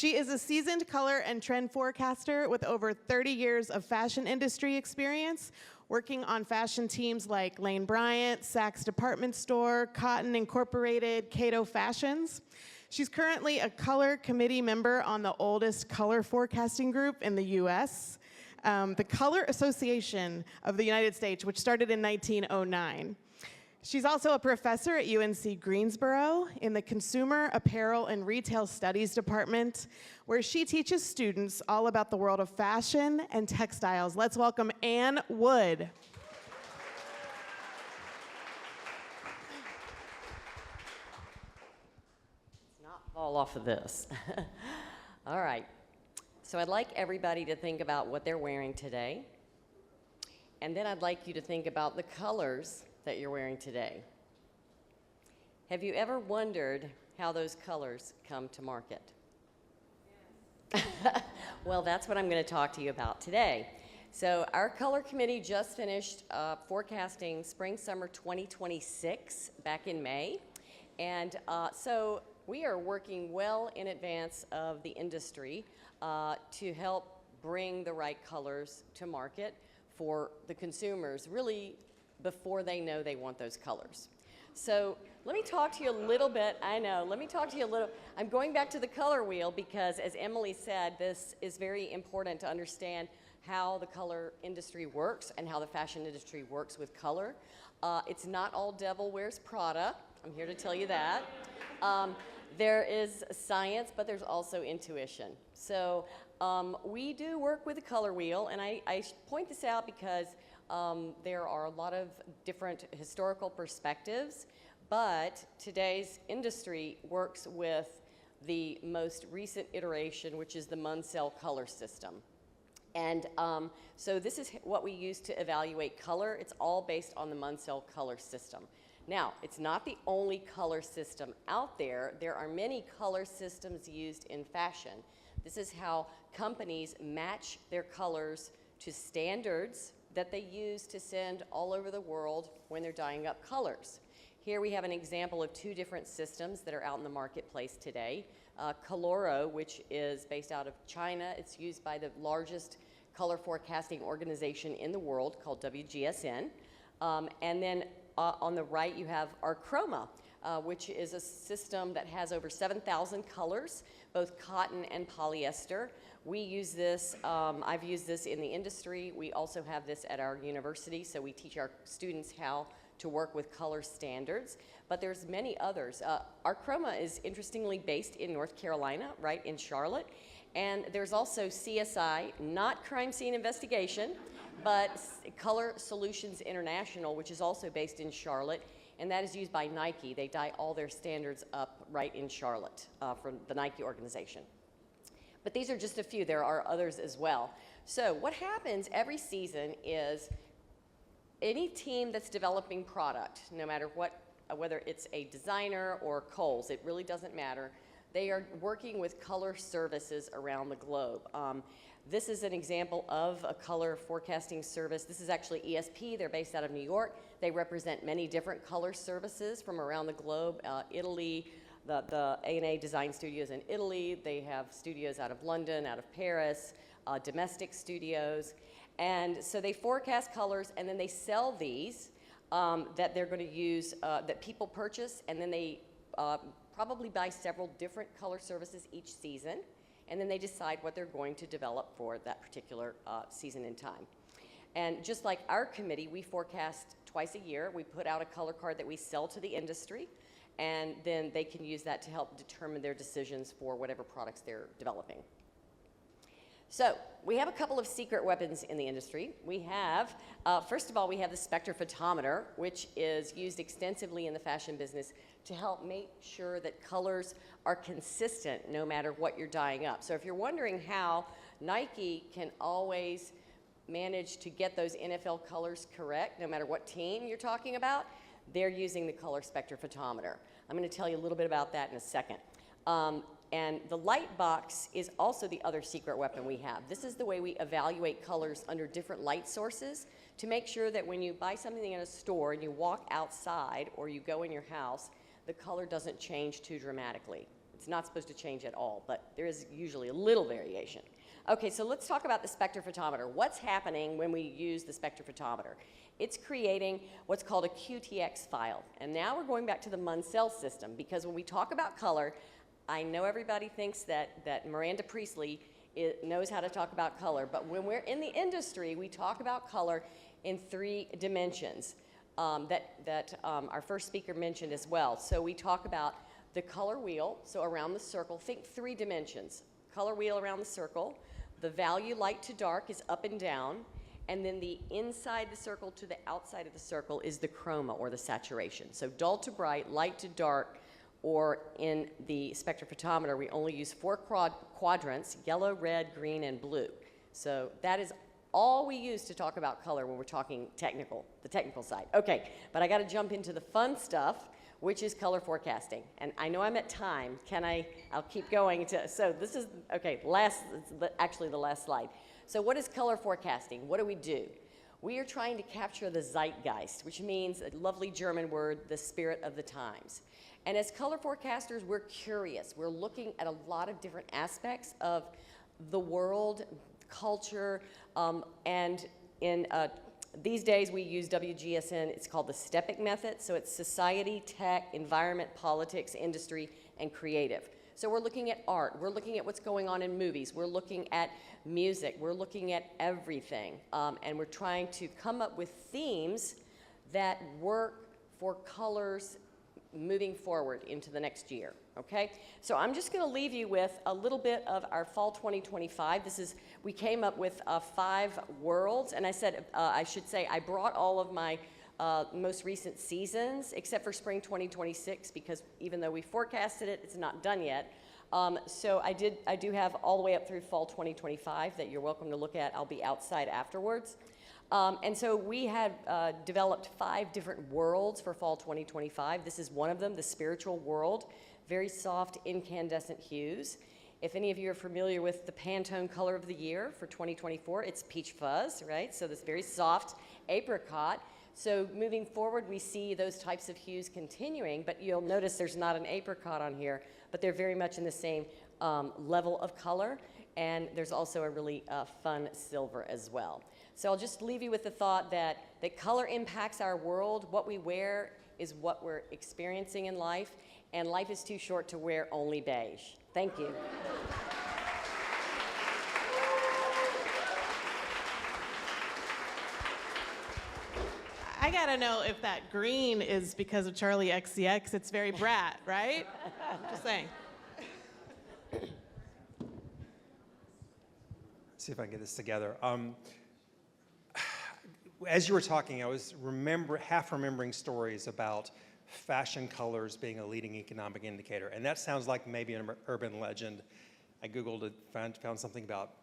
She is a seasoned color and trend forecaster with over 30 years of fashion industry experience, working on fashion teams like Lane Bryant, Saks Department Store, Cotton Incorporated, Cato Fashions. She's currently a color committee member on the oldest color forecasting group in the U.S., the Color Association of the United States, which started in 1909. She's also a professor at UNC-Greensboro in the Consumer, Apparel and Retail Studies department, where she teaches students all about the world of fashion and textiles. Let's welcome Ann Wood. Let's not fall off of this. All right. So I'd like everybody to think about what they're wearing today. And then I'd like you to think about the colors that you're wearing today. Have you ever wondered how those colors come to market? Yes. Well, that's what I'm going to talk to you about today. So our color committee just finished forecasting spring-summer 2026 back in May. And so we are working well in advance of the industry to help bring the right colors to market for the consumers, really before they know they want those colors. So let me talk to you a little bit, I'm going back to the color wheel because, as Emily said, this is very important to understand how the color industry works and how the fashion industry works with color. It's not all devil wears Prada, I'm here to tell you that. There is science, but there's also intuition. So we do work with the color wheel, and I point this out because there are a lot of different historical perspectives, but today's industry works with the most recent iteration, which is the Munsell color system. And so this is what we use to evaluate color. It's all based on the Munsell color system. Now, it's not the only color system out there. There are many color systems used in fashion. This is how companies match their colors to standards that they use to send all over the world when they're dyeing up colors. Here we have an example of two different systems that are out in the marketplace today. Coloro, which is based out of China. It's used by the largest color forecasting organization in the world called WGSN. And then on the right you have our Chroma, which is a system that has over 7,000 colors, both cotton and polyester. We use this, I've used this in the industry. We also have this at our university, so we teach our students how to work with color standards. But there's many others. Our Chroma is interestingly based in North Carolina, right in Charlotte. And there's also CSI, not crime scene investigation, but Color Solutions International, which is also based in Charlotte. And that is used by Nike. They dye all their standards up right in Charlotte from the Nike organization. But these are just a few. There are others as well. So what happens every season is any team that's developing product, no matter what, whether it's a designer or CAUS, it really doesn't matter. They are working with color services around the globe. This is an example of a color forecasting service. This is actually ESP. They're based out of New York. They represent many different color services from around the globe. Italy, the A&A design studios in Italy. They have studios out of London, out of Paris, domestic studios. And so they forecast colors, and then they sell these that they're going to use, that people purchase, and then they probably buy several different color services each season. And then they decide what they're going to develop for that particular season in time. And just like our committee, we forecast twice a year. We put out a color card that we sell to the industry, and then they can use that to help determine their decisions for whatever products they're developing. So we have a couple of secret weapons in the industry. We have, first of all, we have the spectrophotometer, which is used extensively in the fashion business to help make sure that colors are consistent no matter what you're dyeing up. So if you're wondering how Nike can always manage to get those NFL colors correct, no matter what team you're talking about, they're using the color spectrophotometer. I'm going to tell you a little bit about that in a second. And the light box is also the other secret weapon we have. This is the way we evaluate colors under different light sources to make sure that when you buy something in a store and you walk outside or you go in your house, the color doesn't change too dramatically. It's not supposed to change at all, but there is usually a little variation. Okay, so let's talk about the spectrophotometer. What's happening when we use the spectrophotometer? It's creating what's called a QTX file. And now we're going back to the Munsell system, because when we talk about color, I know everybody thinks that Miranda Priestley knows how to talk about color, but when we're in the industry, we talk about color in 3 dimensions that our first speaker mentioned as well. So we talk about the color wheel, so around the circle, think 3 dimensions. Color wheel around the circle, the value light to dark is up and down, and then the inside the circle to the outside of the circle is the chroma, or the saturation. So dull to bright, light to dark, or in the spectrophotometer, we only use 4 quadrants, yellow, red, green, and blue. So that is all we use to talk about color when we're talking technical, the technical side. Okay, but I gotta jump into the fun stuff, which is color forecasting. And I know I'm at time. I'll keep going. So this is, okay, actually the last slide. So what is color forecasting? What do? We are trying to capture the zeitgeist, which means a lovely German word, the spirit of the times. And as color forecasters, we're curious. We're looking at a lot of different aspects of the world, culture, and in these days we use WGSN. It's called the STEPIC method. So it's society, tech, environment, politics, industry, and creative. So we're looking at art. We're looking at what's going on in movies. We're looking at music. We're looking at everything. And we're trying to come up with themes that work for colors moving forward into the next year, okay? So I'm just gonna leave you with a little bit of our fall 2025. We came up with 5 worlds, and I should say I brought all of my most recent seasons, except for spring 2026, because even though we forecasted it, it's not done yet. So I do have all the way up through fall 2025 that you're welcome to look at. I'll be outside afterwards. And so we had developed 5 different worlds for fall 2025. This is one of them, the spiritual world, very soft incandescent hues. If any of you are familiar with the Pantone color of the year for 2024, it's peach fuzz, right? So this very soft apricot. So moving forward, we see those types of hues continuing, but you'll notice there's not an apricot on here, but they're very much in the same level of color. And there's also a really fun silver as well. So I'll just leave you with the thought that color impacts our world. What we wear is what we're experiencing in life, and life is too short to wear only beige. Thank you. I gotta know if that green is because of Charlie XCX. It's very brat, right? Just saying. See if I can get this together. As you were talking, I was half remembering stories about fashion colors being a leading economic indicator, and that sounds like maybe an urban legend. I Googled it, found something about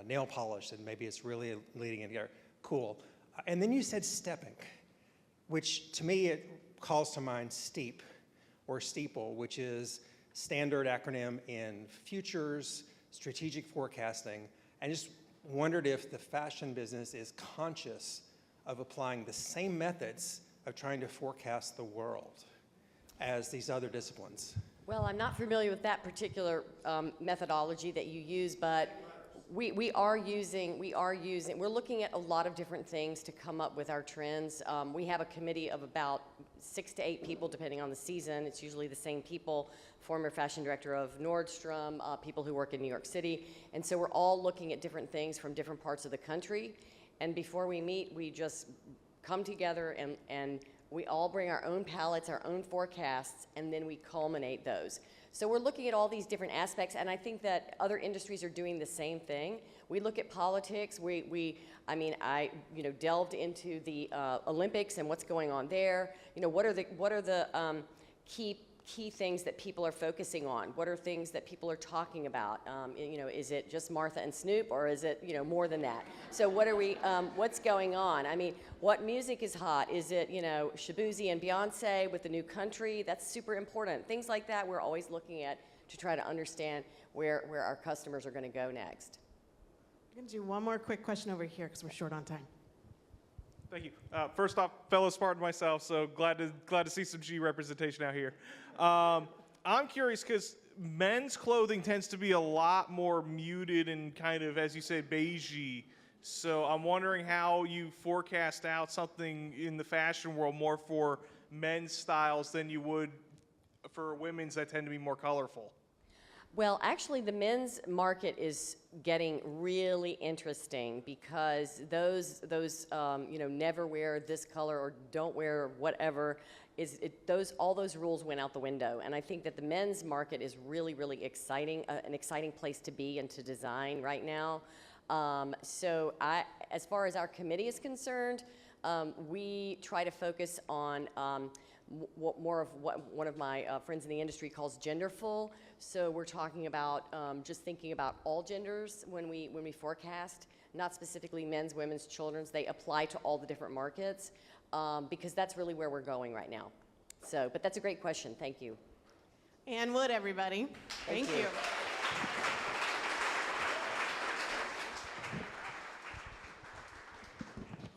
nail polish, and maybe it's really a leading indicator. Cool. And then you said stepping, which to me it calls to mind STEEP, or steeple, which is standard acronym in futures, strategic forecasting, and just wondered if the fashion business is conscious of applying the same methods of trying to forecast the world as these other disciplines. Well, I'm not familiar with that particular methodology that you use, but we're looking at a lot of different things to come up with our trends. We have a committee of about 6 to 8 people, depending on the season. It's usually the same people, former fashion director of Nordstrom, people who work in New York City. And so we're all looking at different things from different parts of the country. And before we meet, we just come together and we all bring our own palettes, our own forecasts, and then we culminate those. So we're looking at all these different aspects, and I think that other industries are doing the same thing. We look at politics. I delved into the Olympics and what's going on there. What are the key things that people are focusing on? What are things that people are talking about? Is it just Martha and Snoop, or is it more than that? So what's going on? What music is hot? Is it Shabuzi and Beyonce with the new country? That's super important. Things like that we're always looking at to try to understand where our customers are going to go next. I'm going to do one more quick question over here because we're short on time. Thank you. First off, fellow Spartan myself, so glad to see some G representation out here. I'm curious because men's clothing tends to be a lot more muted and kind of, as you said, beigey. So I'm wondering how you forecast out something in the fashion world more for men's styles than you would for women's that tend to be more colorful. Well, actually, the men's market is getting really interesting because those never wear this color or don't wear whatever all those rules went out the window. And I think that the men's market is really, really exciting, an exciting place to be and to design right now. So as far as our committee is concerned, we try to focus on more of what one of my friends in the industry calls genderful. So we're talking about just thinking about all genders when we forecast, not specifically men's, women's, children's. They apply to all the different markets because that's really where we're going right now. So, but that's a great question. Thank you. Ann Wood, everybody. Thank you.